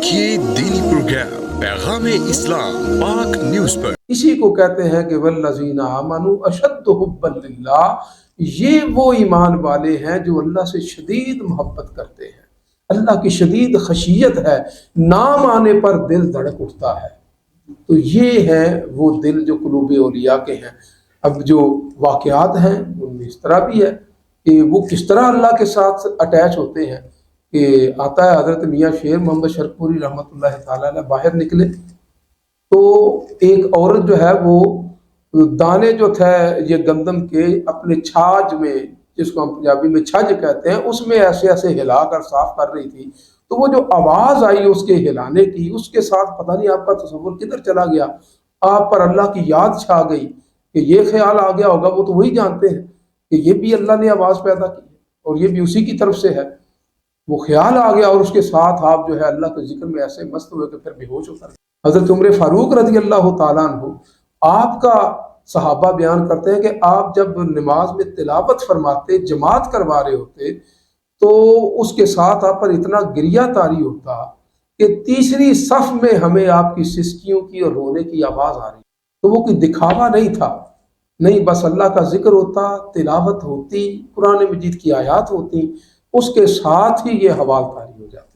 देखिए दीनी प्रोग्राम पैगाम इस्लाम पाक न्यूज पर। इसी को कहते हैं कि वल्लज़ीना आमनू अशद्दु हुब्बन लिल्लाह, ये वो ईमान वाले हैं जो अल्लाह से शदीद मोहब्बत करते हैं। अल्लाह की शदीद खशियत है, नाम आने पर दिल धड़क उठता है। तो ये है वो दिल जो कुलूब औलिया के हैं। अब जो वाक़यात हैं उनमें इस तरह भी है कि वो किस तरह अल्लाह के साथ अटैच होते हैं कि आता है हज़रत मियाँ शेर मोहम्मद शरपुरी रहमतुल्लाह ताला अलैह बाहर निकले तो एक औरत जो है वो दाने जो थे ये गंदम के अपने छाछ में, जिसको हम पंजाबी में छज कहते हैं, उसमें ऐसे ऐसे हिला कर साफ कर रही थी। तो वो जो आवाज़ आई उसके हिलाने की, उसके साथ पता नहीं आपका तसव्वुर किधर चला गया, आप पर अल्लाह की याद छा गई कि ये ख्याल आ गया होगा, वो तो वही जानते हैं कि ये भी अल्लाह ने आवाज़ पैदा की है और ये भी उसी की तरफ से है। वो ख्याल आ गया और उसके साथ आप जो है अल्लाह के जिक्र में ऐसे मस्त हुए कि फिर बेहोश होकर हज़रत उमर फारूक रज़ी अल्लाह ताला अन्हु, आपका सहाबा बयान करते हैं कि आप जब नमाज में तिलावत फरमाते, जमात करवा रहे होते, तो उसके साथ आप पर इतना गिरिया तारी होता कि तीसरी सफ में हमें आपकी सिसकियों की और रोने की आवाज़ आ रही। तो वो कोई दिखावा नहीं था, नहीं, बस अल्लाह का जिक्र होता, तिलावत होती, कुरान मजीद की आयात होती, उसके साथ ही ये हवाल तारी हो जाती।